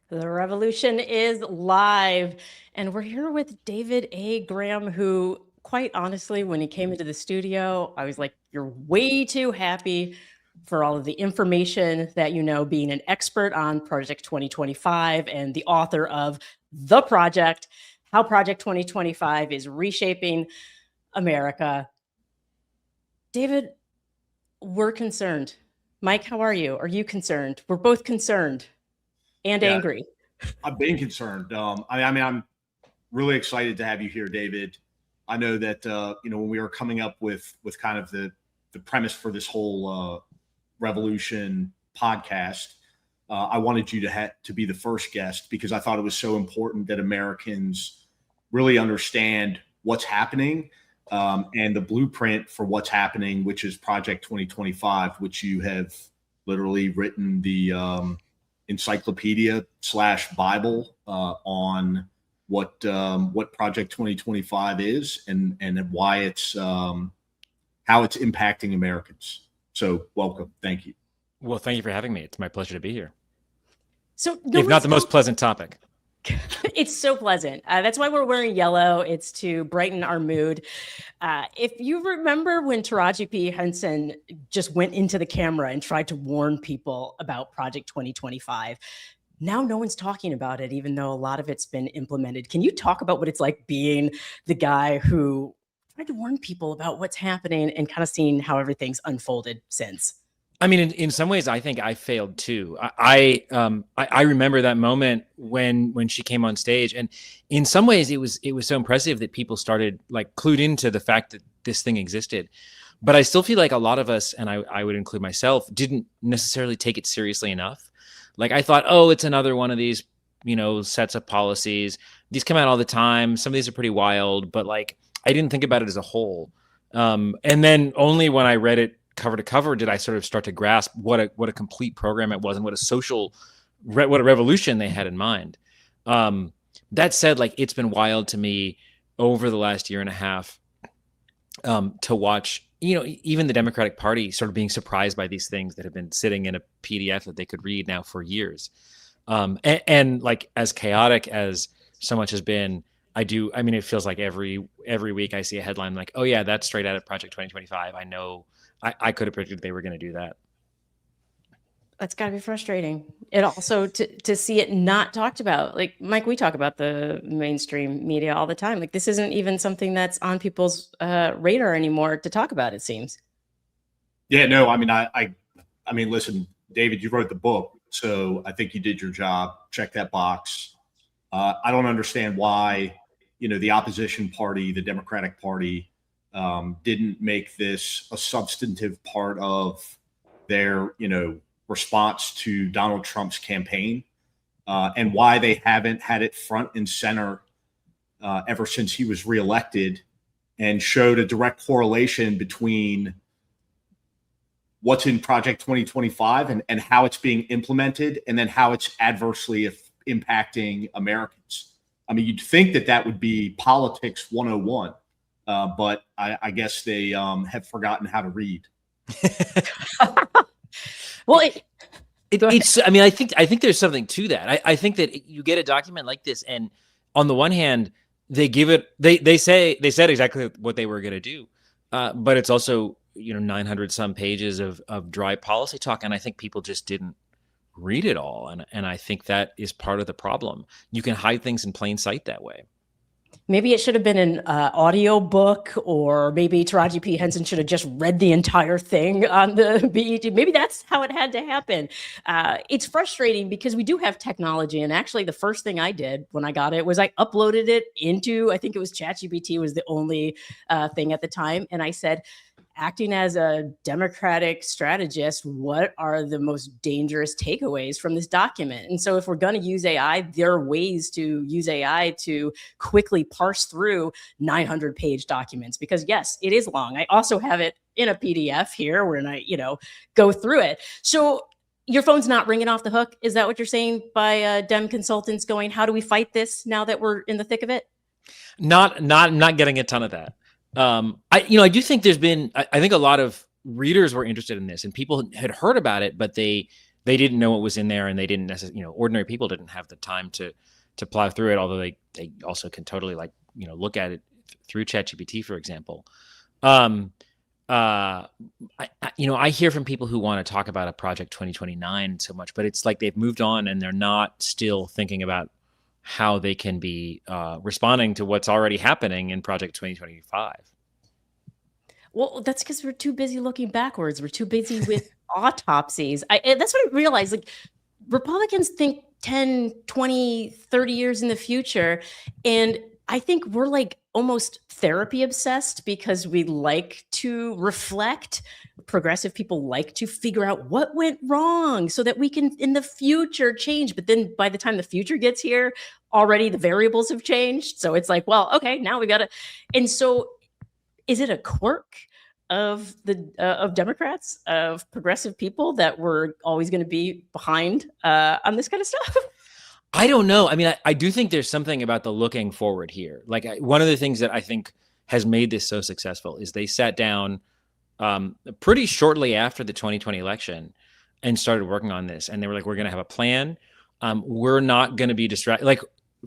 The revolution is live. And we're here with David A. Graham, who, quite honestly, when he came into the studio, I was like, you're way too happy for all of the information that you know, being an expert on Project 2025 and the author of The Project, How Project 2025 is Reshaping America. David, we're concerned. Mike, how are you? Are you concerned? We're both concerned and Yeah, angry. I'm being concerned. I'm really excited to have you here, David. I know that when we were coming up with kind of the premise for this whole revolution podcast, I wanted you to be the first guest because I thought it was so important that Americans really understand what's happening and the blueprint for what's happening, which is Project 2025, which you have literally written the encyclopedia/Bible on what Project 2025 is and why it's how it's impacting Americans. So welcome. Thank you. Well, thank you for having me. It's my pleasure to be here. So if not the most pleasant topic. It's so pleasant. That's why we're wearing yellow. It's to brighten our mood. If you remember when Taraji P. Henson just went into the camera and tried to warn people about Project 2025, now no one's talking about it, even though a lot of it's been implemented. Can you talk about what it's like being the guy who tried to warn people about what's happening and kind of seeing how everything's unfolded since? I mean, in some ways, I think I failed too. I remember that moment when she came on stage, and in some ways, it was so impressive that people started like clued into the fact that this thing existed. But I still feel like a lot of us, and I would include myself, didn't necessarily take it seriously enough. Like I thought, oh, it's another one of these, sets of policies. These come out all the time. Some of these are pretty wild, but like I didn't think about it as a whole. And then only when I read it cover to cover did I sort of start to grasp what a complete program it was and what a revolution they had in mind. That said, like it's been wild to me over the last year and a half to watch, even the Democratic Party sort of being surprised by these things that have been sitting in a PDF that they could read now for years. And like as chaotic as so much has been, it feels like every week I see a headline like, oh yeah, that's straight out of Project 2025. I know I could have predicted they were going to do that. That's got to be frustrating. It also to see it not talked about. Like Mike, we talk about the mainstream media all the time. Like this isn't even something that's on people's radar anymore to talk about, it seems. Yeah, no, I mean, listen, David, you wrote the book, so I think you did your job. Check that box. I don't understand why, the opposition party, the Democratic Party, didn't make this a substantive part of their, response to Donald Trump's campaign, and why they haven't had it front and center ever since he was reelected, and showed a direct correlation between what's in Project 2025 and how it's being implemented, and then how it's adversely impacting Americans. I mean, you'd think that would be politics 101. But I guess they have forgotten how to read. Well, it's. I mean, I think there's something to that. I think that you get a document like this, and on the one hand, they give it. They said exactly what they were going to do, but it's also 900 some pages of dry policy talk, and I think people just didn't read it all, and I think that is part of the problem. You can hide things in plain sight that way. Maybe it should have been an audio book, or maybe Taraji P. Henson should have just read the entire thing on the BET. Maybe that's how it had to happen. It's frustrating because we do have technology. And actually, the first thing I did when I got it was I uploaded it into, I think it was ChatGPT was the only thing at the time. And I said, acting as a Democratic strategist, what are the most dangerous takeaways from this document? And so if we're going to use AI, there are ways to use AI to quickly parse through 900-page documents, because yes, it is long. I also have it in a PDF here when I, go through it. So your phone's not ringing off the hook. Is that what you're saying by Dem consultants going, how do we fight this now that we're in the thick of it? Not getting a ton of that. I do think there's been, I think a lot of readers were interested in this, and people had heard about it, but they they didn't know what was in there, and they didn't necessarily, ordinary people didn't have the time to plow through it. Although they also can totally look at it through ChatGPT, for example. I hear from people who want to talk about a Project 2029 so much, but it's like they've moved on and they're not still thinking about how they can be responding to what's already happening in Project 2025. Well, that's because we're too busy looking backwards. We're too busy with autopsies. That's what I realized. Like, Republicans think 10, 20, 30 years in the future. And I think we're like almost therapy obsessed because we like to reflect. Progressive people like to figure out what went wrong so that we can in the future change. But then by the time the future gets here, already the variables have changed. So it's like, well, okay, now we got to. And so is it a quirk of the of Democrats, of progressive people, that we're always going to be behind on this kind of stuff? I don't know. I mean, I do think there's something about the looking forward here. Like, one of the things that I think has made this so successful is they sat down pretty shortly after the 2020 election and started working on this. And they were like, we're going to have a plan. We're not going to be distracted. Like,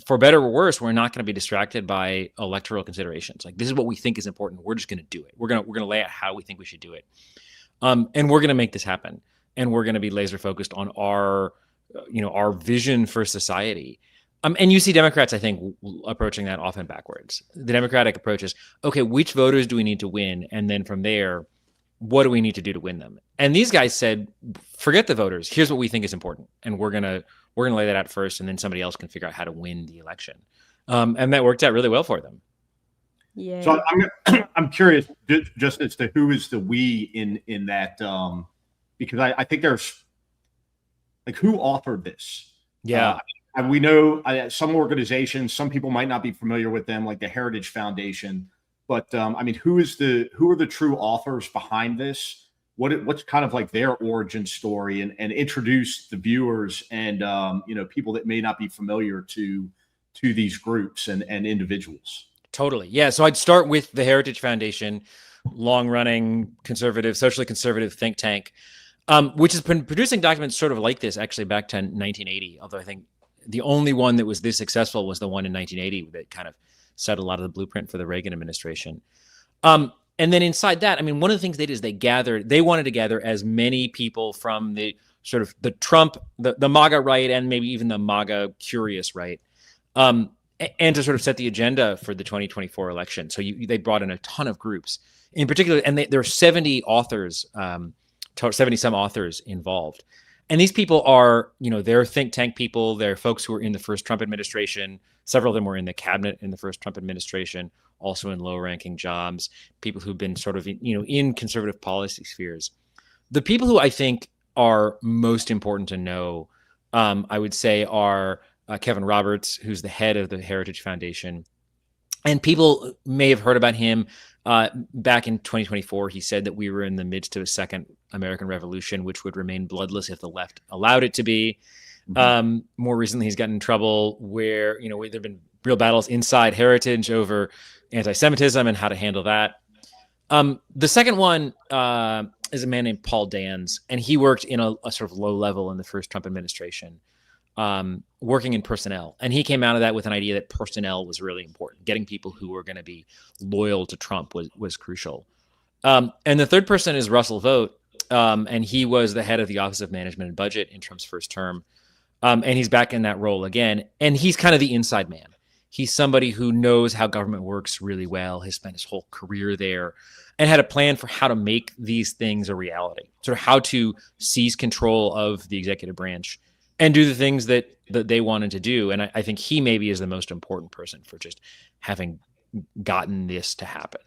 for better or worse, we're not going to be distracted by electoral considerations. Like, this is what we think is important. We're just going to do it. We're going to lay out how we think we should do it. And we're going to make this happen. And we're going to be laser focused on our vision for society. And you see Democrats, I think, approaching that often backwards. The Democratic approach is, okay, which voters do we need to win? And then from there, what do we need to do to win them? And these guys said, forget the voters. Here's what we think is important. And we're going to lay that out first, and then somebody else can figure out how to win the election. And that worked out really well for them. Yeah. So I'm curious just as to who is the we in that, because I think there's, like, who authored this? Yeah. And we know some organizations, some people might not be familiar with them, like the Heritage Foundation. But I mean, who are the true authors behind this? What's kind of like their origin story, and introduce the viewers and people that may not be familiar to these groups and individuals. Totally. Yeah. So I'd start with the Heritage Foundation, long-running conservative, socially conservative think tank, which has been producing documents sort of like this actually back to 1980. Although I think the only one that was this successful was the one in 1980 that kind of set a lot of the blueprint for the Reagan administration. And then inside that, I mean, one of the things they did is they wanted to gather as many people from the sort of the Trump, the MAGA right, and maybe even the MAGA curious right, and to sort of set the agenda for the 2024 election. So they brought in a ton of groups in particular, and there are 70 authors, 70 some authors involved. And these people are, they're think tank people. They're folks who were in the first Trump administration. Several of them were in the cabinet in the first Trump administration, also in low-ranking jobs, people who've been sort of, in conservative policy spheres. The people who I think are most important to know, I would say, are Kevin Roberts, who's the head of the Heritage Foundation. And people may have heard about him back in 2024. He said that we were in the midst of a second American Revolution, which would remain bloodless if the left allowed it to be. Mm-hmm. More recently, he's gotten in trouble where, there have been real battles inside Heritage over anti-Semitism and how to handle that. The second one is a man named Paul Dans, and he worked in a sort of low level in the first Trump administration, working in personnel. And he came out of that with an idea that personnel was really important. Getting people who were going to be loyal to Trump was crucial. And the third person is Russell Vought, and he was the head of the Office of Management and Budget in Trump's first term. And he's back in that role again. And he's kind of the inside man. He's somebody who knows how government works really well, has spent his whole career there, and had a plan for how to make these things a reality, sort of how to seize control of the executive branch and do the things that they wanted to do. And I think he maybe is the most important person for just having gotten this to happen.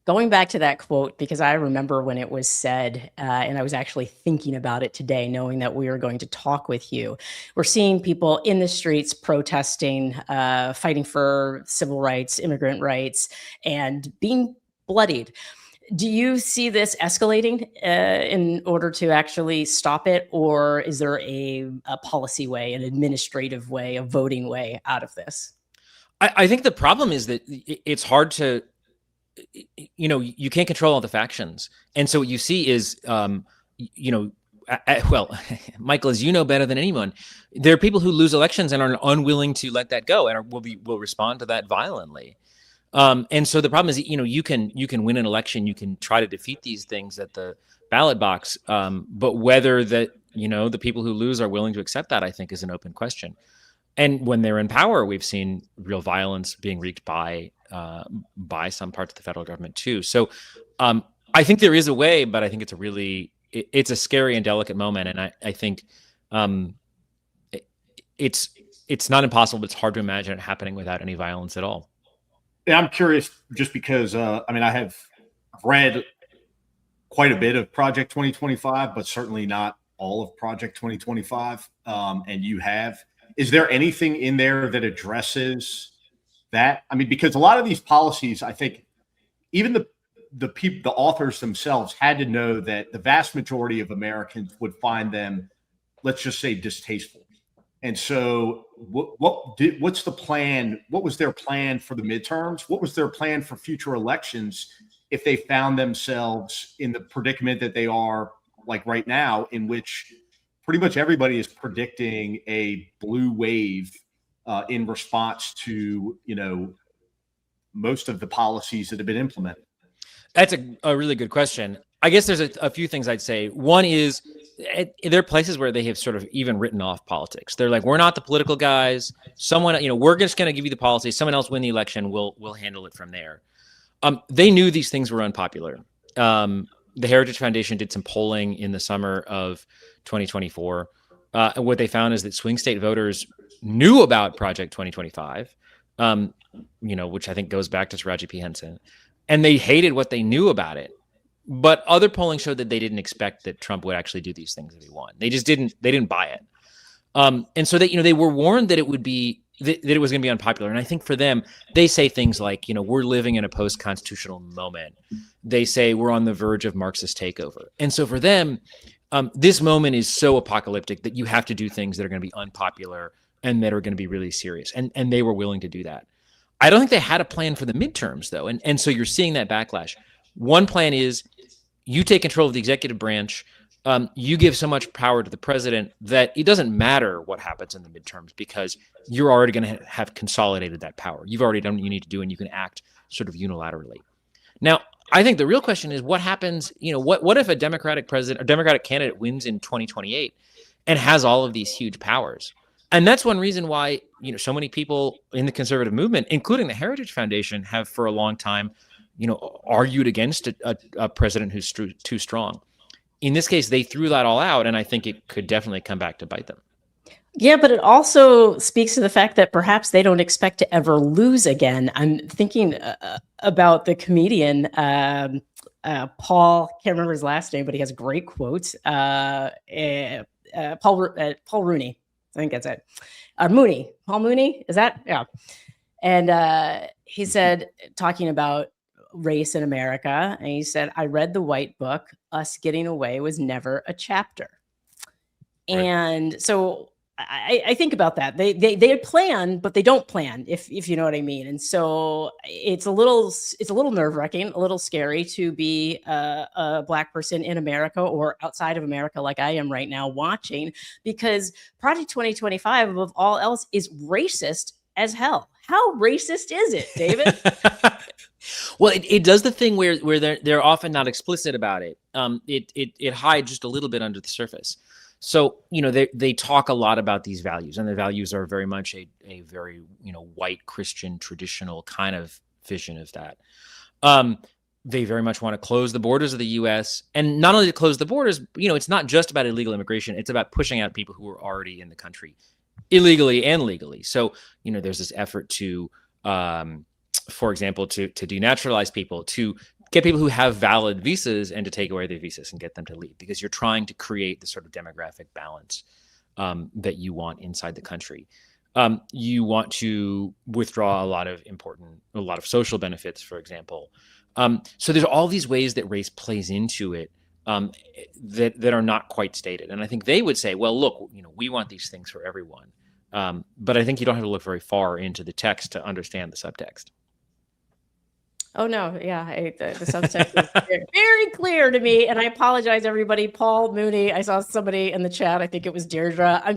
Going back to that quote, because I remember when it was said, and I was actually thinking about it today, knowing that we were going to talk with you. We're seeing people in the streets protesting, fighting for civil rights, immigrant rights, and being bloodied. Do you see this escalating in order to actually stop it? Or is there a policy way, an administrative way, a voting way out of this? I think the problem is that it's hard to, you can't control all the factions. And so what you see is, well, Michael, as you know better than anyone, there are people who lose elections and are unwilling to let that go and will respond to that violently. And so the problem is, you can win an election, you can try to defeat these things at the ballot box, but whether that the people who lose are willing to accept that, I think, is an open question. And when they're in power, we've seen real violence being wreaked by some parts of the federal government too. So I think there is a way, but I think it's a scary and delicate moment, and I think it's not impossible, but it's hard to imagine it happening without any violence at all. Yeah, I'm curious, just because I have read quite a bit of Project 2025, but certainly not all of Project 2025. And you have. Is there anything in there that addresses that? I mean, because a lot of these policies, I think, even the authors themselves had to know that the vast majority of Americans would find them, let's just say, distasteful. And so what's the plan? What was their plan for the midterms? What was their plan for future elections if they found themselves in the predicament that they are, like right now, in which pretty much everybody is predicting a blue wave in response to, most of the policies that have been implemented? That's a really good question. I guess there's a few things I'd say. One is, there are places where they have sort of even written off politics. They're like, we're not the political guys. Someone, we're just going to give you the policy. Someone else win the election. We'll handle it from there. They knew these things were unpopular. The Heritage Foundation did some polling in the summer of 2024. And what they found is that swing state voters knew about Project 2025, which I think goes back to Taraji P. Henson, and they hated what they knew about it. But other polling showed that they didn't expect that Trump would actually do these things if he won. They just didn't buy it. And so they were warned that it would be, that it was going to be unpopular. And I think for them, they say things like, we're living in a post-constitutional moment. They say we're on the verge of Marxist takeover. And so for them, this moment is so apocalyptic that you have to do things that are going to be unpopular and that are going to be really serious. And they were willing to do that. I don't think they had a plan for the midterms, though. And so you're seeing that backlash. One plan is you take control of the executive branch. You give so much power to the president that it doesn't matter what happens in the midterms, because you're already going to have consolidated that power. You've already done what you need to do, and you can act sort of unilaterally. Now, I think the real question is what happens, what if a Democratic president or Democratic candidate wins in 2028 and has all of these huge powers? And that's one reason why, so many people in the conservative movement, including the Heritage Foundation, have for a long time, argued against a president who's too strong. In this case, they threw that all out, and I think it could definitely come back to bite them. Yeah, but it also speaks to the fact that perhaps they don't expect to ever lose again. I'm thinking about the comedian Paul, can't remember his last name, but he has great quotes. Paul Rooney, I think that's it. Mooney, Paul Mooney, is that? Yeah. And he said, talking about race in America, and he said, I read the White Book. Us getting away was never a chapter. Right. And so I think about that. They plan, but they don't plan, if you know what I mean. And so it's a little nerve-wracking, a little scary to be a Black person in America or outside of America, like I am right now watching, because Project 2025, above all else, is racist as hell. How racist is it, David? Well, it does the thing where they're often not explicit about it. It hides just a little bit under the surface. So, they talk a lot about these values, and the values are very much a very, white Christian traditional kind of vision of that. They very much want to close the borders of the U.S. And not only to close the borders, it's not just about illegal immigration. It's about pushing out people who are already in the country illegally and legally. So, there's this effort to, for example, to denaturalize people, to get people who have valid visas and to take away their visas and get them to leave, because you're trying to create the sort of demographic balance that you want inside the country. You want to withdraw a lot of social benefits, for example. So there's all these ways that race plays into it that are not quite stated. And I think they would say, well, look, we want these things for everyone. But I think you don't have to look very far into the text to understand the subtext. Oh no, yeah, the subtext is very clear to me, and I apologize, everybody. Paul Mooney, I saw somebody in the chat. I think it was Deirdre. I'm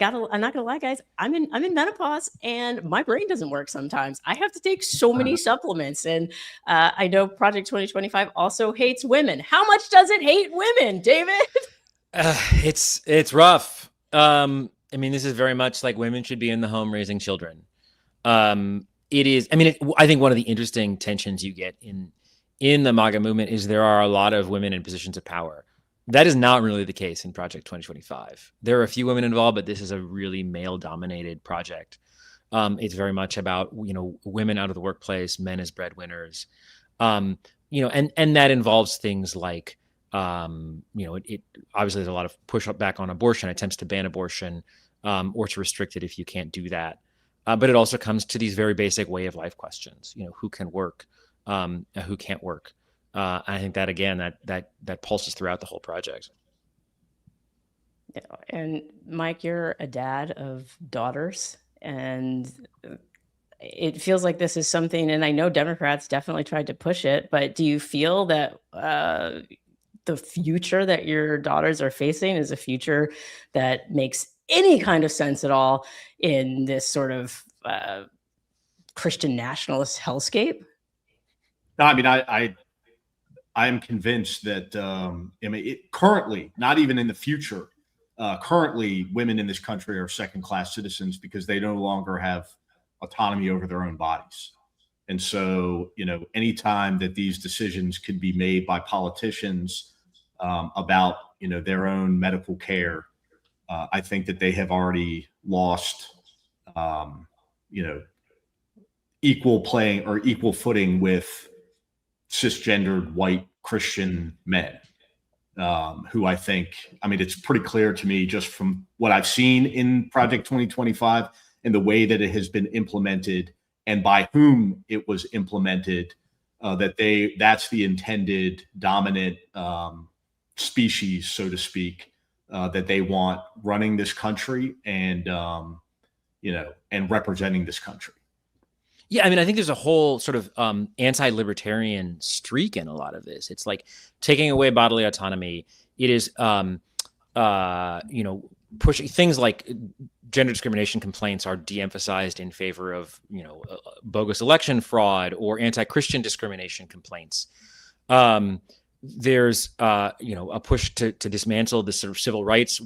not gonna lie, guys. I'm in menopause, and my brain doesn't work sometimes. I have to take so many supplements, and I know Project 2025 also hates women. How much does it hate women, David? It's rough. I mean, this is very much like women should be in the home raising children. It is. I mean, I think one of the interesting tensions you get in the MAGA movement is there are a lot of women in positions of power. That is not really the case in Project 2025. There are a few women involved, but this is a really male-dominated project. It's very much about, women out of the workplace, men as breadwinners, and that involves things like, it obviously there's a lot of push back on abortion, attempts to ban abortion, or to restrict it if you can't do that. But it also comes to these very basic way of life questions. Who can work, who can't work. I think that, again, that pulses throughout the whole project. And Mike, you're a dad of daughters, and it feels like this is something, and I know Democrats definitely tried to push it, but do you feel that the future that your daughters are facing is a future that makes any kind of sense at all in this sort of Christian nationalist hellscape? No, I mean, I am convinced that currently, not even in the future, currently women in this country are second-class citizens because they no longer have autonomy over their own bodies. And so, anytime that these decisions could be made by politicians about, their own medical care, I think that they have already lost, equal playing or equal footing with cisgendered white Christian men, who it's pretty clear to me just from what I've seen in Project 2025 and the way that it has been implemented and by whom it was implemented, that's the intended dominant species, so to speak, that they want running this country and representing this country. Yeah, I mean, I think there's a whole sort of anti-libertarian streak in a lot of this. It's like taking away bodily autonomy. It is, pushing things like gender discrimination complaints are de-emphasized in favor of, bogus election fraud or anti-Christian discrimination complaints. There's, a push to dismantle this sort of civil rights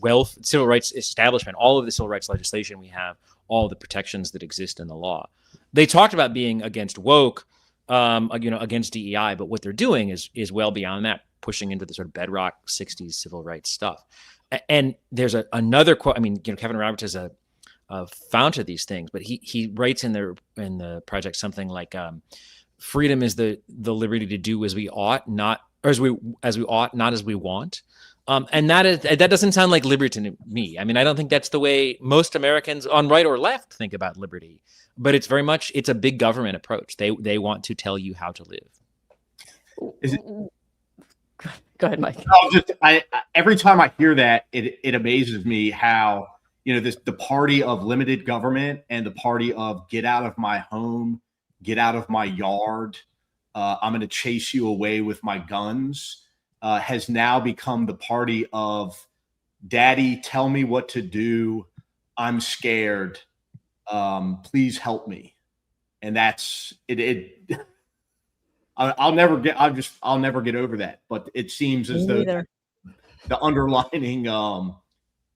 establishment, all of the civil rights legislation we have, all the protections that exist in the law. They talked about being against woke, against DEI, but what they're doing is well beyond that, pushing into the sort of bedrock 60s civil rights stuff. And there's another quote. I mean, Kevin Roberts is a fount of these things, but he writes in the project something like, freedom is the liberty to do as we ought, not as we ought, not as we want. And that doesn't sound like liberty to me. I mean, I don't think that's the way most Americans on right or left think about liberty, but it's very much, it's a big government approach. They want to tell you how to live. Go ahead, Mike. Every time I hear that, it amazes me how, the party of limited government and the party of get out of my home, get out of my yard, I'm going to chase you away with my guns, has now become the party of daddy, tell me what to do. I'm scared. Please help me. And that's it. I'll never get over that. But it seems as though the underlining,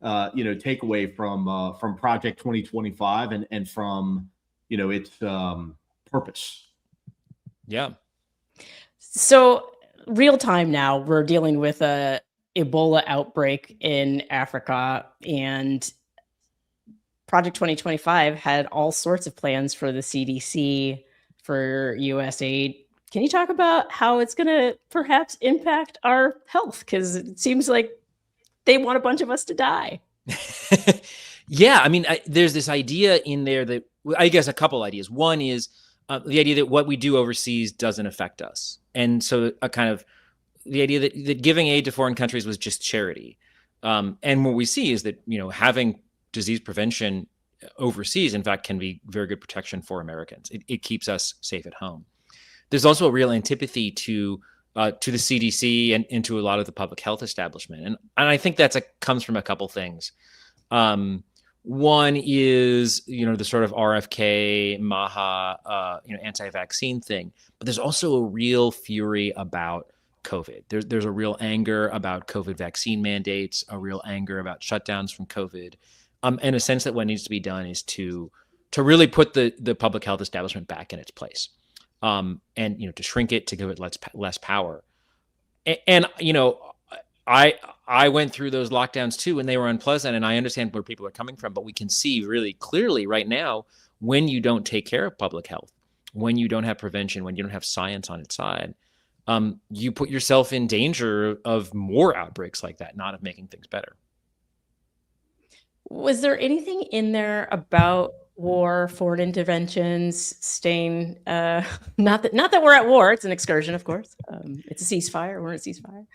takeaway from Project 2025 and from, its purpose. Yeah. So real time now, we're dealing with a Ebola outbreak in Africa, and Project 2025 had all sorts of plans for the CDC, for USAID. Can you talk about how it's going to perhaps impact our health? Because it seems like they want a bunch of us to die. Yeah, I mean, there's this idea in there that, I guess, a couple ideas. One is the idea that what we do overseas doesn't affect us. And so a kind of the idea that giving aid to foreign countries was just charity. And what we see is that, having disease prevention overseas, in fact, can be very good protection for Americans. It keeps us safe at home. there's also a real antipathy to the CDC and to a lot of the public health establishment. And I think comes from a couple things. One is, the sort of RFK, MAHA, anti-vaccine thing. But there's also a real fury about COVID. There's a real anger about COVID vaccine mandates, a real anger about shutdowns from COVID, and a sense that what needs to be done is to really put the public health establishment back in its place, and to shrink it, to give it less power. And I went through those lockdowns too, and they were unpleasant, and I understand where people are coming from, but we can see really clearly right now, when you don't take care of public health, when you don't have prevention, when you don't have science on its side, you put yourself in danger of more outbreaks like that, not of making things better. Was there anything in there about war, foreign interventions, staying, not that we're at war, it's an excursion, of course. It's a ceasefire, we're in a ceasefire.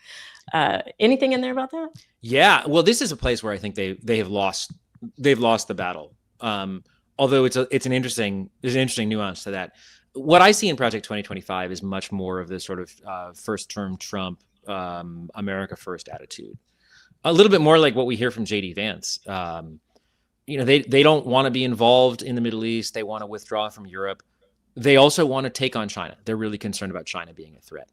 Anything in there about that? Yeah, well, this is a place where I think they've lost the battle. Although there's an interesting nuance to that. What I see in Project 2025 is much more of the sort of first term Trump, America first attitude. A little bit more like what we hear from JD Vance. They don't want to be involved in the Middle East. They want to withdraw from Europe. They also want to take on China. They're really concerned about China being a threat.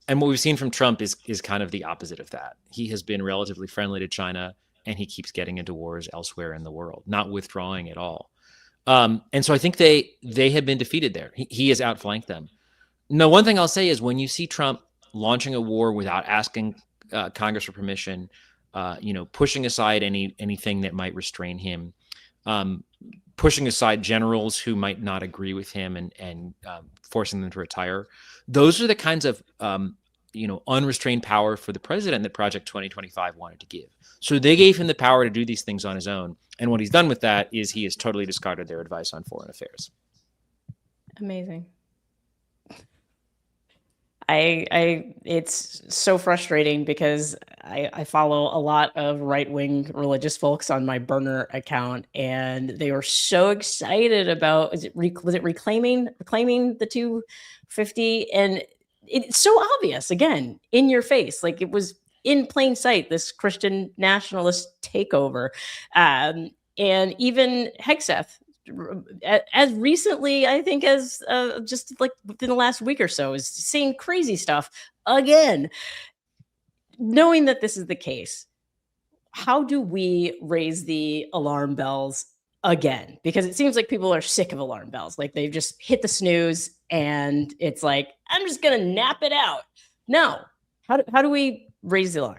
And what we've seen from Trump is kind of the opposite of that. He has been relatively friendly to China, and he keeps getting into wars elsewhere in the world, not withdrawing at all. And so I think they have been defeated there. He has outflanked them. Now, one thing I'll say is when you see Trump launching a war without asking Congress for permission, pushing aside anything that might restrain him, pushing aside generals who might not agree with him and forcing them to retire. Those are the kinds of, unrestrained power for the president that Project 2025 wanted to give. So they gave him the power to do these things on his own. And what he's done with that is he has totally discarded their advice on foreign affairs. Amazing. It's so frustrating because I follow a lot of right-wing religious folks on my burner account, and they were so excited about, was it reclaiming the 250? And it's so obvious, again, in your face, like it was in plain sight, this Christian nationalist takeover. And even Hegseth, as recently, I think, as just like within the last week or so, is saying crazy stuff again. Knowing that this is the case, how do we raise the alarm bells again? Because it seems like people are sick of alarm bells. Like they've just hit the snooze and it's like, I'm just going to nap it out. No. How do we raise the alarm?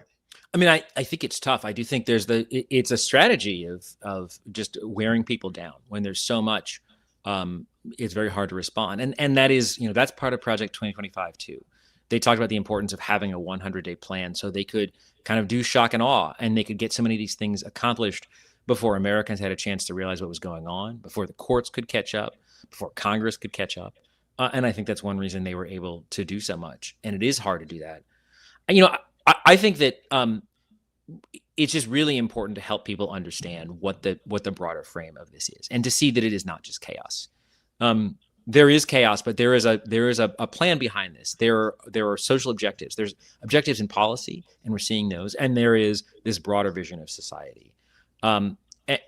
I mean, I think it's tough. I do think it's a strategy of just wearing people down. When there's so much, it's very hard to respond. And that is, that's part of Project 2025 too. They talked about the importance of having a 100-day plan so they could kind of do shock and awe, and they could get so many of these things accomplished before Americans had a chance to realize what was going on, before the courts could catch up, before Congress could catch up. And I think that's one reason they were able to do so much. And it is hard to do that. I think that it's just really important to help people understand what the broader frame of this is, and to see that it is not just chaos. There is chaos, but there is a plan behind this. There are social objectives. There's objectives in policy, and we're seeing those. And there is this broader vision of society. And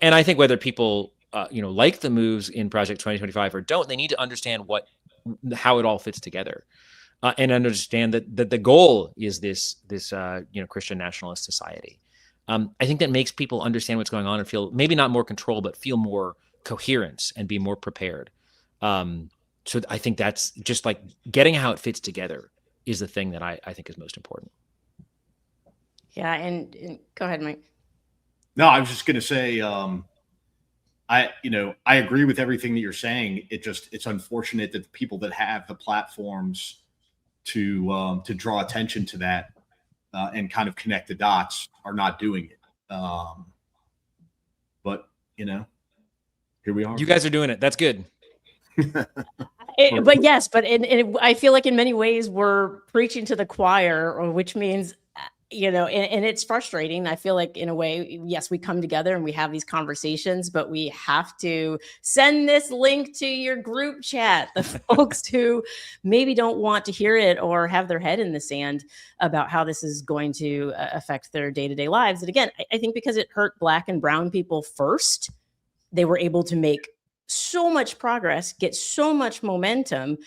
I think whether people like the moves in Project 2025 or don't, they need to understand how it all fits together. And understand that the goal is this Christian nationalist society. I think that makes people understand what's going on and feel maybe not more control, but feel more coherence and be more prepared. So I think that's just like getting how it fits together is the thing that I think is most important. Yeah, and go ahead, Mike. No, I was just going to say, I agree with everything that you're saying. It's unfortunate that the people that have the platforms to draw attention to that and kind of connect the dots are not doing it. But here we are. You guys are doing it. That's good. But yes, I feel like in many ways we're preaching to the choir, which means and it's frustrating. I feel like in a way, yes, we come together and we have these conversations, but we have to send this link to your group chat, the folks who maybe don't want to hear it or have their head in the sand about how this is going to affect their day-to-day lives. And again, I think because it hurt Black and brown people first, they were able to make so much progress, get so much momentum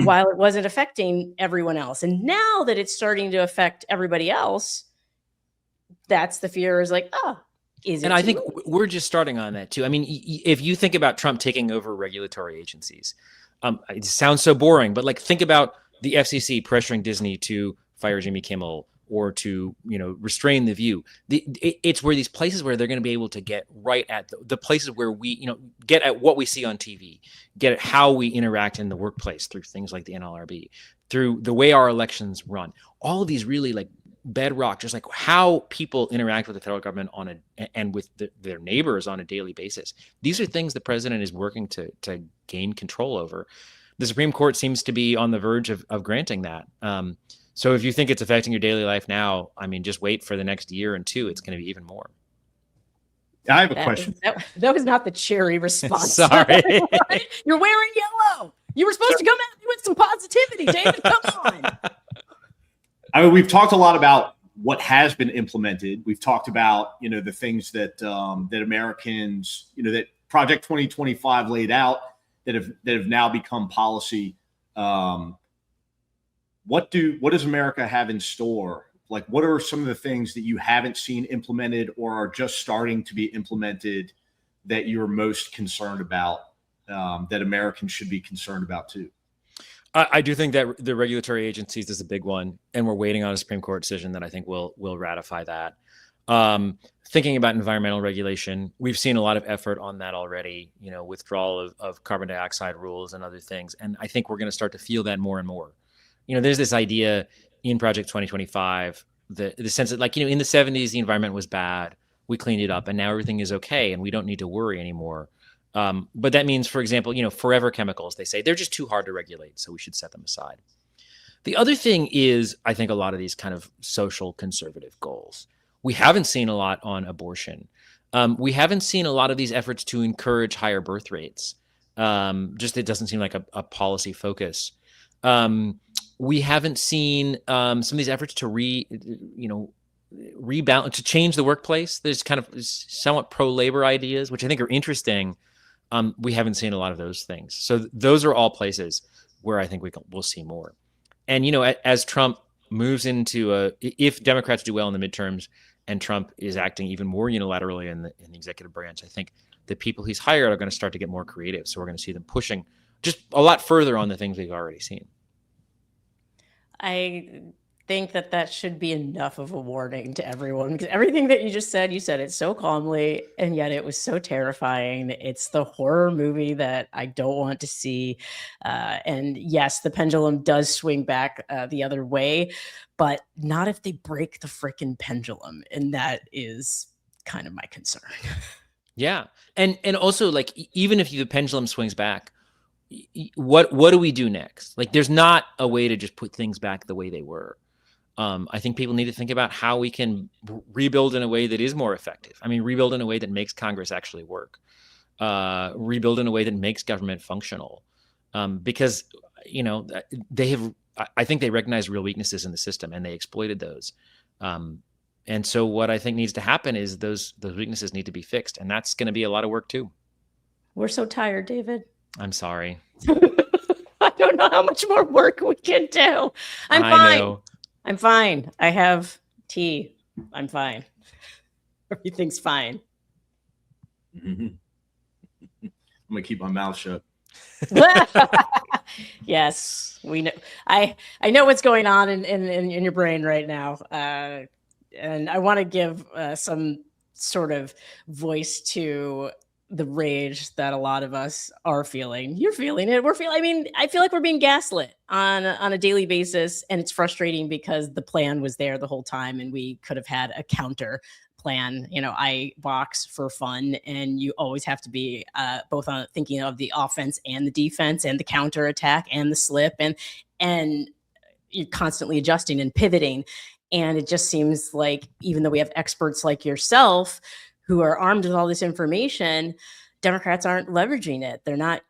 while it wasn't affecting everyone else. And now that it's starting to affect everybody else, that's the fear is like, oh, is it? And I think we're just starting on that too. I mean, if you think about Trump taking over regulatory agencies, it sounds so boring, but like think about the FCC pressuring Disney to fire Jimmy Kimmel or to, restrain The View. It's where these places where they're going to be able to get right at the places where we, get at what we see on TV, get at how we interact in the workplace through things like the NLRB, through the way our elections run. All of these really like bedrock, just like how people interact with the federal government and with their neighbors on a daily basis. These are things the president is working to gain control over. The Supreme Court seems to be on the verge of granting that. So if you think it's affecting your daily life now, I mean, just wait for the next year and two. It's going to be even more. I have a question. That was not the cheery response. Sorry. You're wearing yellow. You were supposed to come at me with some positivity, David. Come on. I mean, we've talked a lot about what has been implemented. We've talked about, the things that that Americans, that Project 2025 laid out that have now become policy. What does America have in store? Like, what are some of the things that you haven't seen implemented or are just starting to be implemented that you're most concerned about, that Americans should be concerned about too? I do think that the regulatory agencies is a big one, and we're waiting on a Supreme Court decision that I think will ratify that. Thinking about environmental regulation, we've seen a lot of effort on that already, withdrawal of carbon dioxide rules and other things. And I think we're going to start to feel that more and more. There's this idea in Project 2025, the sense that like, in the 70s, the environment was bad. We cleaned it up and now everything is okay and we don't need to worry anymore. But that means, for example, forever chemicals, they say they're just too hard to regulate. So we should set them aside. The other thing is, I think a lot of these kind of social conservative goals. We haven't seen a lot on abortion. We haven't seen a lot of these efforts to encourage higher birth rates. It doesn't seem like a policy focus. We haven't seen some of these efforts to rebalance, to change the workplace. There's kind of somewhat pro-labor ideas, which I think are interesting. We haven't seen a lot of those things. So those are all places where I think we'll see more. And, as Trump moves into if Democrats do well in the midterms and Trump is acting even more unilaterally in the executive branch, I think the people he's hired are going to start to get more creative. So we're going to see them pushing just a lot further on the things we've already seen. I think that should be enough of a warning to everyone, because everything that you just said, you said it so calmly, and yet it was so terrifying. It's the horror movie that I don't want to see. And yes, the pendulum does swing back the other way, but not if they break the frickin' pendulum. And that is kind of my concern. Yeah. And also, like, even if the pendulum swings back, what do we do next? Like, there's not a way to just put things back the way they were. I think people need to think about how we can rebuild in a way that is more effective. I mean, rebuild in a way that makes Congress actually work. Rebuild in a way that makes government functional. Because, I think they recognize real weaknesses in the system and they exploited those. And so what I think needs to happen is those weaknesses need to be fixed. And that's going to be a lot of work too. We're so tired, David. I'm sorry. I don't know how much more work we can do. I'm fine. I'm fine. I have tea. I'm fine. Everything's fine. Mm-hmm. I'm going to keep my mouth shut. Yes, we know. I know what's going on in your brain right now. And I want to give some sort of voice to the rage that a lot of us are feeling. You're feeling it. I feel like we're being gaslit on a daily basis, and it's frustrating because the plan was there the whole time and we could have had a counter plan. I box for fun, and you always have to be both on thinking of the offense and the defense and the counter attack and the slip, and you're constantly adjusting and pivoting. And it just seems like, even though we have experts like yourself who are armed with all this information, Democrats aren't leveraging it. They're not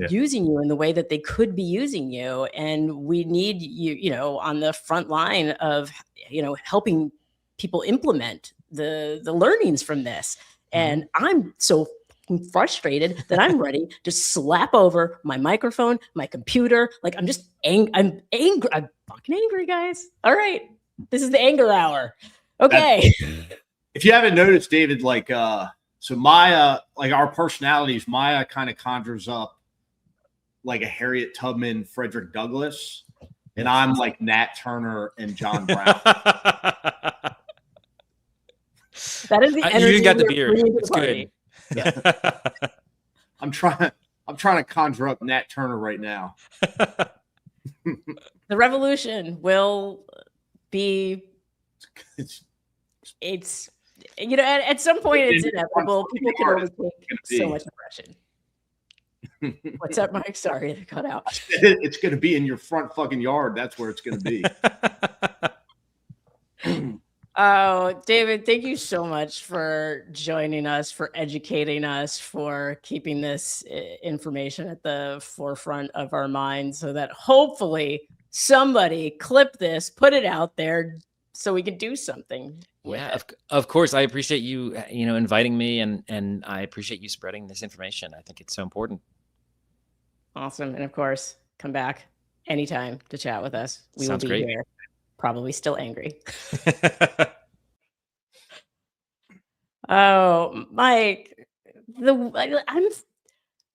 using you in the way that they could be using you. And we need you, you know, on the front line of, you know, helping people implement the learnings from this. And I'm so frustrated that I'm ready to slap over my microphone, my computer. Like, I'm just I'm angry. I'm fucking angry, guys. All right. This is the anger hour. Okay. If you haven't noticed, David, like, so Maya, like our personalities, Maya kind of conjures up like a Harriet Tubman, Frederick Douglass, and I'm like Nat Turner and John Brown. That is the energy. You even got the beard. It's good. Yeah. I'm trying to conjure up Nat Turner right now. The revolution will be. It's you know, at some point it's inevitable. People can only take so much aggression. What's up, Mike? Sorry, it cut out. It's going to be in your front fucking yard. That's where it's going to be. Oh, David, thank you so much for joining us, for educating us, for keeping this information at the forefront of our minds, so that hopefully somebody clip this, put it out there, so we can do something. Yeah, of course. I appreciate you, you know, inviting me, and I appreciate you spreading this information. I think it's so important. Awesome. And of course, come back anytime to chat with us. We Sounds will be great. here, probably still angry. Oh, Mike,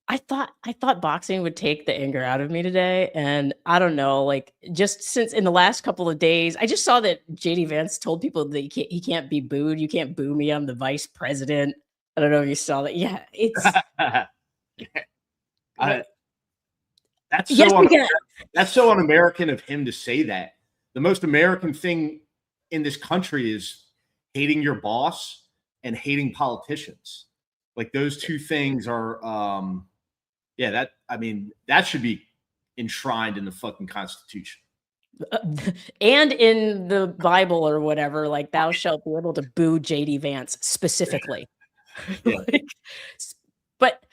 I thought boxing would take the anger out of me today, and I don't know, like, just since in the last couple of days, I just saw that JD Vance told people that he can't be booed. You can't boo me. I'm the vice president. I don't know if you saw that. Yeah, it's that's so yes, that's so un-American of him to say that. The most American thing in this country is hating your boss and hating politicians. Like, those two things are that should be enshrined in the fucking Constitution. And in the Bible or whatever, like, thou shalt be able to boo JD Vance specifically. Yeah. But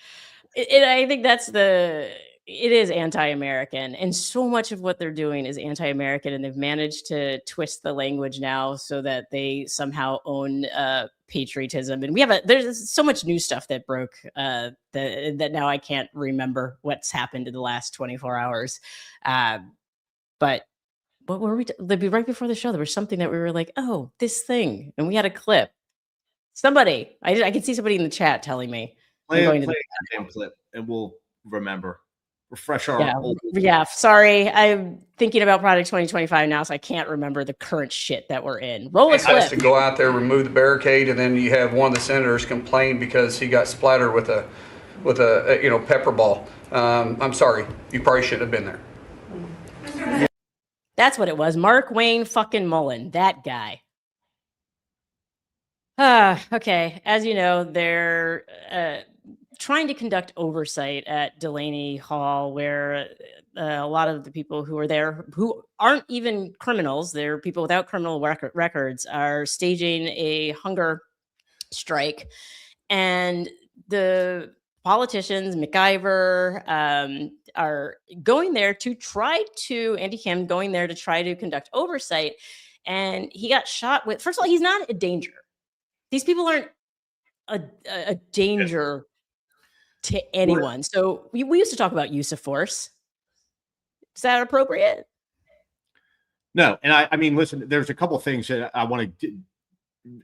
I think it is anti-American, and so much of what they're doing is anti-American, and they've managed to twist the language now so that they somehow own patriotism. And there's so much new stuff that broke that now I can't remember what's happened in the last 24 hours. But what were we? Right before the show, there was something that we were like, "Oh, this thing," and we had a clip. Somebody, I can see somebody in the chat telling me. Play a damn clip, and we'll remember. Refresh our old. Yeah, sorry. I'm thinking about Project 2025 now, so I can't remember the current shit that we're in. Roll a clip. Has to go out there, remove the barricade, and then you have one of the senators complain because he got splattered with a pepper ball. I'm sorry. You probably shouldn't have been there. That's what it was. Mark Wayne fucking Mullen, that guy. Okay. As you know, they're trying to conduct oversight at Delaney Hall, where a lot of the people who are there, who aren't even criminals, they're people without criminal records, are staging a hunger strike. And the politicians, McIver, are going there to try to, Andy Kim going there to try to conduct oversight. And he got shot with, first of all, he's not a danger. These people aren't a danger to anyone. So we used to talk about use of force. Is that appropriate? No. And I mean, listen, there's a couple of things that I want to.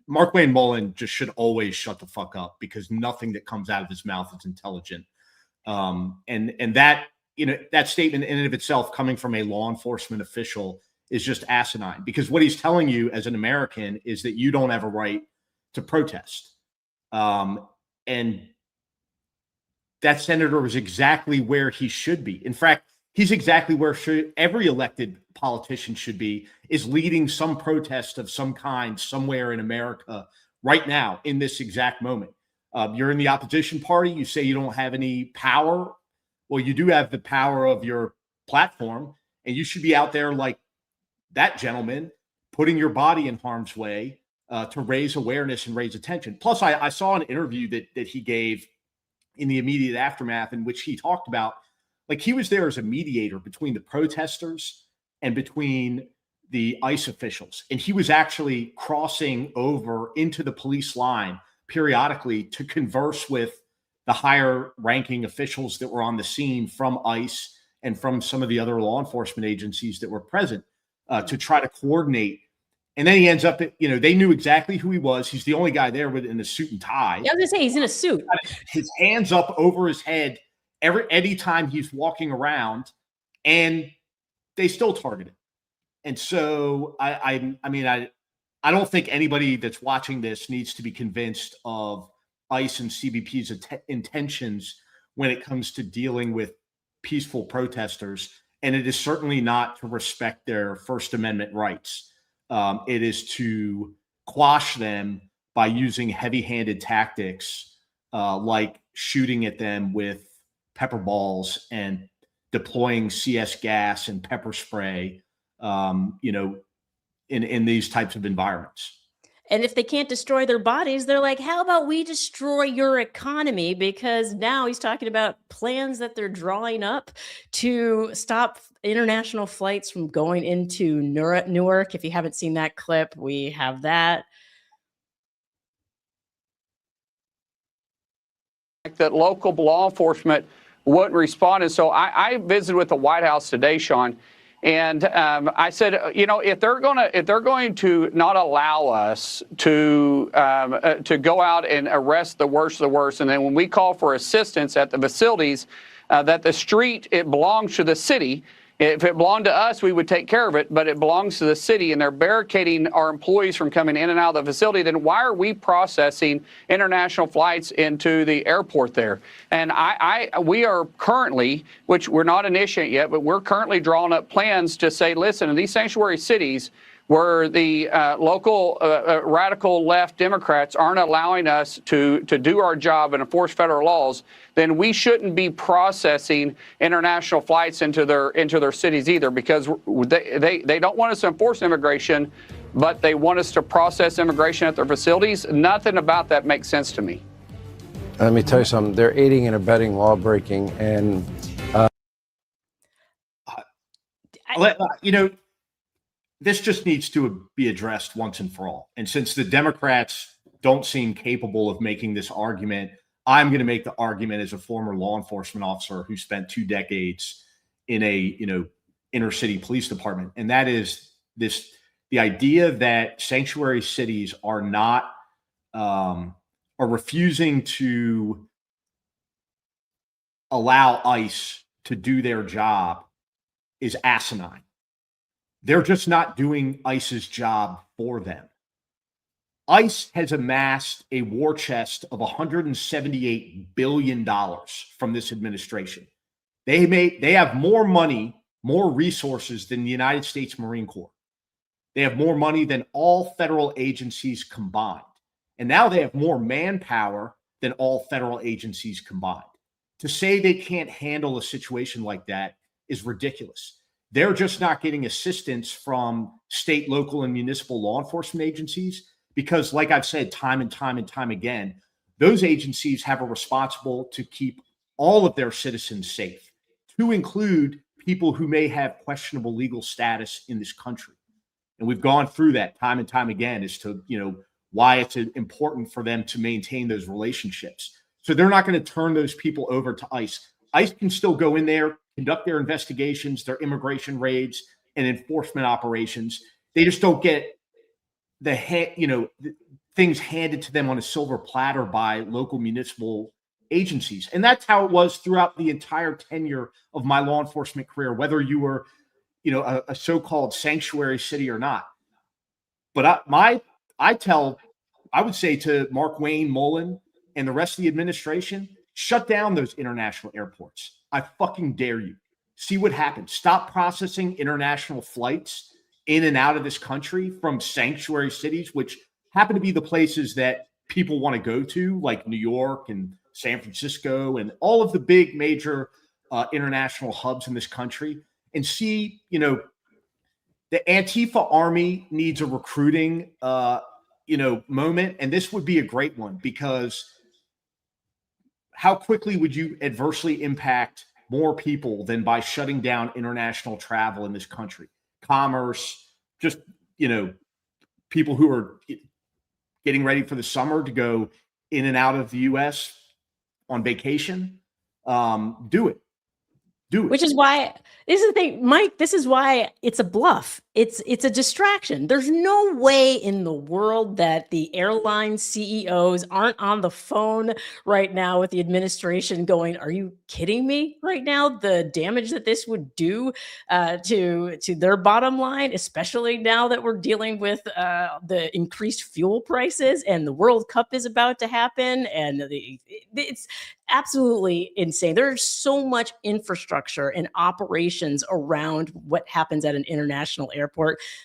Mark Wayne Mullen just should always shut the fuck up, because nothing that comes out of his mouth is intelligent. And that, you know, that statement in and of itself, coming from a law enforcement official, is just asinine, because what he's telling you as an American is that you don't have a right to protest. And that senator was exactly where he should be. In fact, he's exactly where every elected politician should be, is leading some protest of some kind somewhere in America right now, in this exact moment. You're in the opposition party. You say you don't have any power. Well, you do have the power of your platform, and you should be out there like that gentleman, putting your body in harm's way to raise awareness and raise attention. Plus, I saw an interview that he gave in the immediate aftermath in which he talked about, like, he was there as a mediator between the protesters and between the ICE officials. And he was actually crossing over into the police line periodically to converse with the higher ranking officials that were on the scene from ICE and from some of the other law enforcement agencies that were present to try to coordinate. And then he ends up, they knew exactly who he was. He's the only guy there in a suit and tie. Yeah, I was gonna say he's in a suit. His hands up over his head anytime he's walking around, and they still target him. And so I don't think anybody that's watching this needs to be convinced of ICE and CBP's intentions when it comes to dealing with peaceful protesters. And it is certainly not to respect their First Amendment rights. It is to quash them by using heavy-handed tactics like shooting at them with pepper balls and deploying CS gas and pepper spray, in these types of environments. And if they can't destroy their bodies, they're like, how about we destroy your economy? Because now he's talking about plans that they're drawing up to stop international flights from going into Newark. If you haven't seen that clip, we have that. That local law enforcement wouldn't respond. And so I visited with the White House today, Sean, and I said, if they're going to not allow us to go out and arrest the worst of the worst, and then when we call for assistance at the facilities, that the street, it belongs to the city. If it belonged to us, we would take care of it, but it belongs to the city, and they're barricading our employees from coming in and out of the facility, then why are we processing international flights into the airport there? And we are currently, which we're not initiating yet, but we're currently drawing up plans to say, listen, in these sanctuary cities where the local radical left Democrats aren't allowing us to do our job and enforce federal laws, then we shouldn't be processing international flights into their cities either, because they don't want us to enforce immigration, but they want us to process immigration at their facilities. Nothing about that makes sense to me. Let me tell you something. They're aiding and abetting law breaking, and this just needs to be addressed once and for all. And since the Democrats don't seem capable of making this argument, I'm going to make the argument as a former law enforcement officer who spent 2 decades in a, inner city police department. And that is the idea that sanctuary cities are not, are refusing to allow ICE to do their job is asinine. They're just not doing ICE's job for them. ICE has amassed a war chest of $178 billion from this administration. They have more money, more resources than the United States Marine Corps. They have more money than all federal agencies combined. And now they have more manpower than all federal agencies combined. To say they can't handle a situation like that is ridiculous. They're just not getting assistance from state, local, and municipal law enforcement agencies because, like I've said time and time and time again, those agencies have a responsible to keep all of their citizens safe, to include people who may have questionable legal status in this country. And we've gone through that time and time again as to, why it's important for them to maintain those relationships. So they're not going to turn those people over to ICE. ICE can still go in there, conduct their investigations, their immigration raids, and enforcement operations. They just don't get things handed to them on a silver platter by local municipal agencies. And that's how it was throughout the entire tenure of my law enforcement career, whether you were, a so-called sanctuary city or not. But I would say to Mark Wayne Mullen and the rest of the administration, shut down those international airports. I fucking dare you. See what happens. Stop processing international flights in and out of this country from sanctuary cities, which happen to be the places that people want to go to, like New York and San Francisco and all of the big major international hubs in this country, and see, the Antifa army needs a recruiting, moment. And this would be a great one, because how quickly would you adversely impact more people than by shutting down international travel in this country? Commerce, just, people who are getting ready for the summer to go in and out of the U.S. on vacation. Do it. Which is why, this is the thing, Mike, this is why it's a bluff. It's a distraction. There's no way in the world that the airline CEOs aren't on the phone right now with the administration going, are you kidding me right now? The damage that this would do to their bottom line, especially now that we're dealing with the increased fuel prices and the World Cup is about to happen. And it's absolutely insane. There's so much infrastructure and operations around what happens at an international airport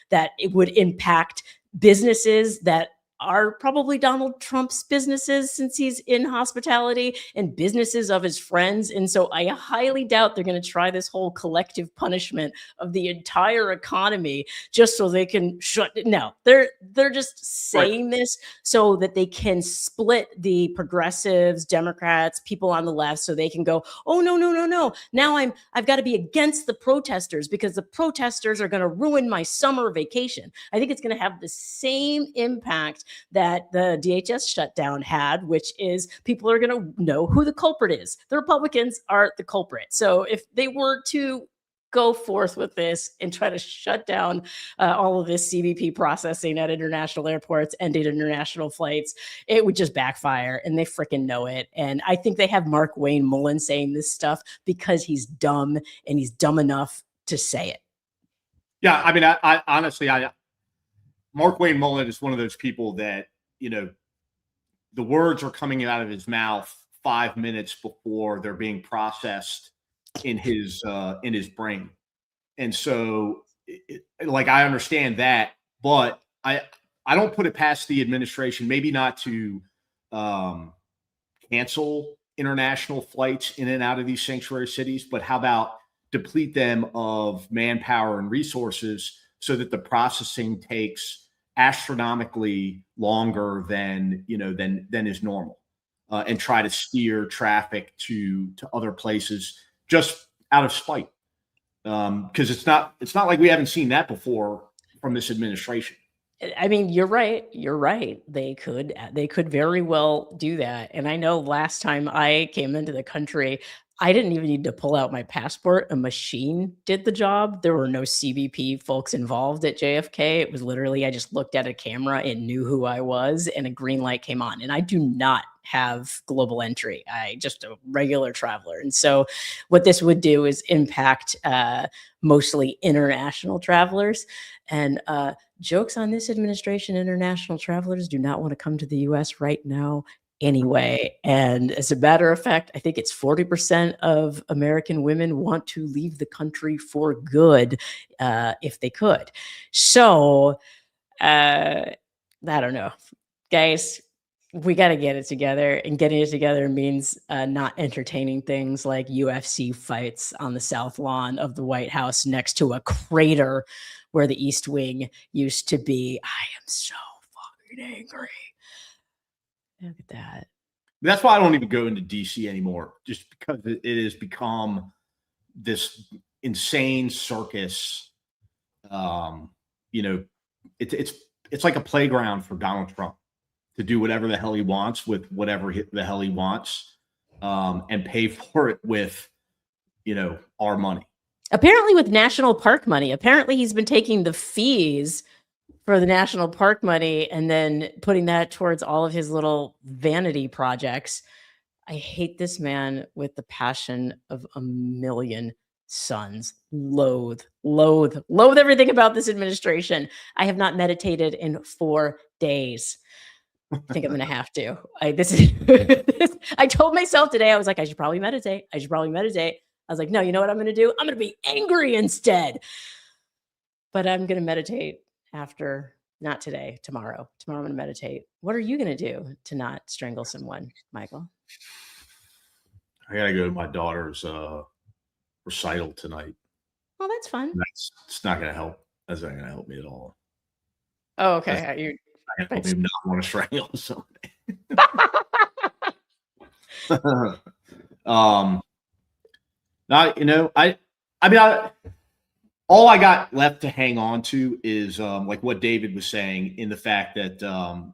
that it would impact businesses that are probably Donald Trump's businesses, since he's in hospitality, and businesses of his friends. And so I highly doubt they're going to try this whole collective punishment of the entire economy just so they can shut it. No, they're just saying this so that they can split the progressives, Democrats, people on the left, so they can go, oh, no. Now I've got to be against the protesters because the protesters are going to ruin my summer vacation. I think it's going to have the same impact that the DHS shutdown had, which is people are going to know who the culprit is. The Republicans are the culprit. So if they were to go forth with this and try to shut down all of this CBP processing at international airports, ending international flights, it would just backfire, and they freaking know it. And I think they have Mark Wayne Mullen saying this stuff because he's dumb, and he's dumb enough to say it. Yeah, I mean, I honestly, Mark Wayne Mullen is one of those people that, the words are coming out of his mouth 5 minutes before they're being processed in his brain. And so I understand that, but I don't put it past the administration, maybe not to cancel international flights in and out of these sanctuary cities, but how about deplete them of manpower and resources so that the processing takes astronomically longer than is normal, and try to steer traffic to other places just out of spite, because it's not like we haven't seen that before from this administration. I mean, you're right. They could very well do that. And I know last time I came into the country, I didn't even need to pull out my passport. A machine did the job. There were no CBP folks involved at JFK. It was literally, I just looked at a camera and knew who I was, and a green light came on. And I do not have global entry. I just a regular traveler. And so what this would do is impact mostly international travelers. And jokes on this administration, international travelers do not want to come to the US right now anyway. And as a matter of fact, I think it's 40% of American women want to leave the country for good if they could. So I don't know, guys. We got to get it together, and getting it together means not entertaining things like UFC fights on the South Lawn of the White House next to a crater where the East Wing used to be. I am so fucking angry. Look at that. That's why I don't even go into DC anymore, just because it has become this insane circus. It's like a playground for Donald Trump to do whatever the hell he wants with whatever the hell he wants, and pay for it with, our money. Apparently with national park money. Apparently he's been taking the fees for the national park money and then putting that towards all of his little vanity projects. I hate this man with the passion of a million suns. Loathe everything about this administration. I have not meditated in 4 days. I think I'm going to have to. I told myself today, I was like, I should probably meditate. I was like, no, you know what I'm going to do? I'm going to be angry instead. But I'm going to meditate after, not today, tomorrow. Tomorrow I'm going to meditate. What are you going to do to not strangle someone, Michael? I got to go to my daughter's recital tonight. Oh, that's fun. It's not going to help. That's not going to help me at all. Oh, okay. I help him not want to strangle somebody. All I got left to hang on to is like what David was saying, in the fact that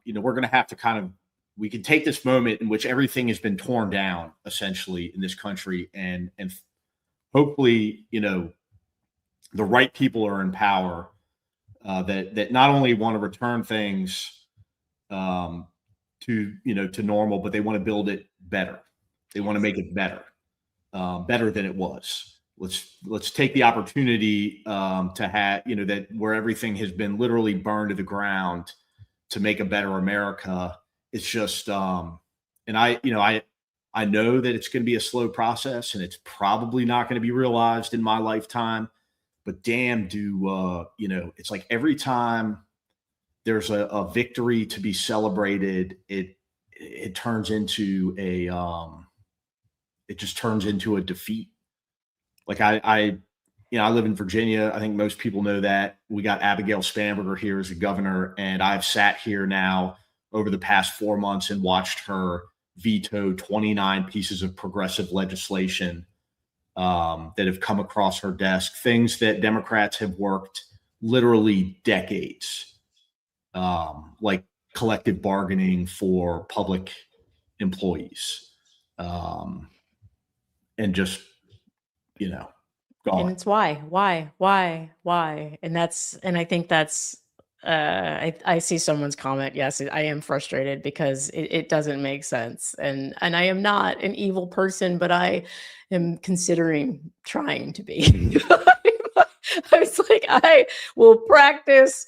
we're going to have to we can take this moment in which everything has been torn down essentially in this country, and hopefully the right people are in power that not only want to return things to normal, but they want to build it better. They want to make it better than it was. Let's take the opportunity to have that where everything has been literally burned to the ground to make a better America. It's just and I know that it's going to be a slow process, and it's probably not going to be realized in my lifetime. But damn, it's like every time there's a victory to be celebrated, it turns into it just turns into a defeat. Like I live in Virginia. I think most people know that. We got Abigail Spanberger here as a governor, and I've sat here now over the past 4 months and watched her veto 29 pieces of progressive legislation that have come across her desk, things that Democrats have worked literally decades, like collective bargaining for public employees, and just gone. And it's why, and I think that's I see someone's comment. Yes, I am frustrated because it doesn't make sense, and I am not an evil person, but I am considering trying to be. I was like, I will practice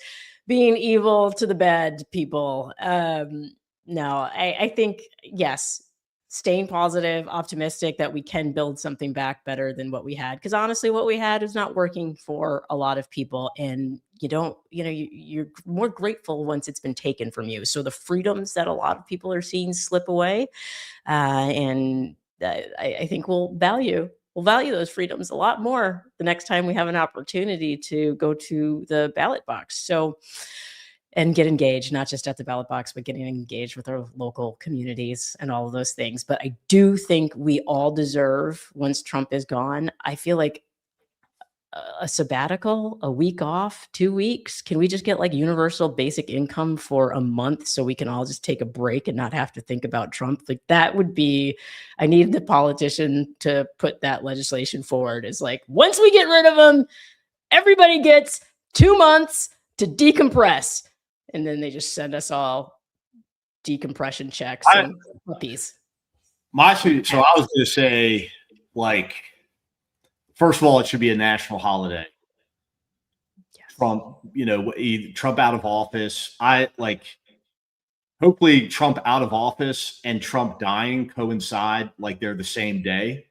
being evil to the bad people. No, I think, yes, staying positive, optimistic that we can build something back better than what we had. Because honestly, what we had is not working for a lot of people. And you're more grateful once it's been taken from you. So the freedoms that a lot of people are seeing slip away, and I think we'll value those freedoms a lot more the next time we have an opportunity to go to the ballot box. So, and get engaged, not just at the ballot box, but getting engaged with our local communities and all of those things. But I do think we all deserve, once Trump is gone, I feel like a sabbatical, a week off, 2 weeks. Can we just get like universal basic income for a month so we can all just take a break and not have to think about Trump? Like that would be, I need the politician to put that legislation forward. Is like, once we get rid of him, everybody gets 2 months to decompress. And then they just send us all decompression checks and puppies. So I was going to say, like, first of all, it should be a national holiday. Yes. From Trump out of office. Hopefully Trump out of office and Trump dying coincide, like they're the same day.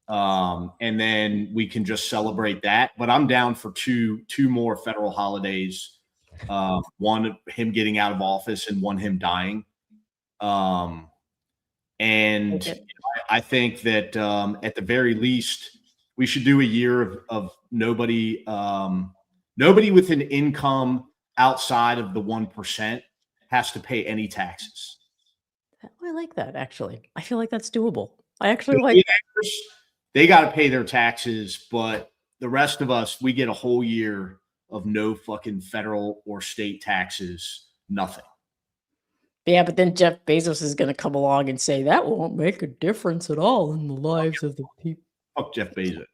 And then we can just celebrate that. But I'm down for two more federal holidays. One, him getting out of office, and one, him dying. And I think that at the very least, we should do a year of nobody with an income outside of the 1% has to pay any taxes. I like that, actually. I feel like that's doable. I actually like that. They got to pay their taxes, but the rest of us, we get a whole year of no fucking federal or state taxes, nothing. Yeah, but then Jeff Bezos is going to come along and say that won't make a difference at all in the lives of the people. Fuck Jeff Bezos.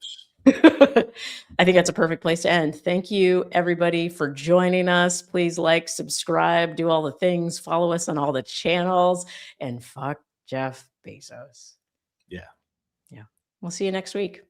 I think that's a perfect place to end. Thank you, everybody, for joining us. Please like, subscribe, do all the things, follow us on all the channels, and fuck Jeff Bezos. Yeah. We'll see you next week.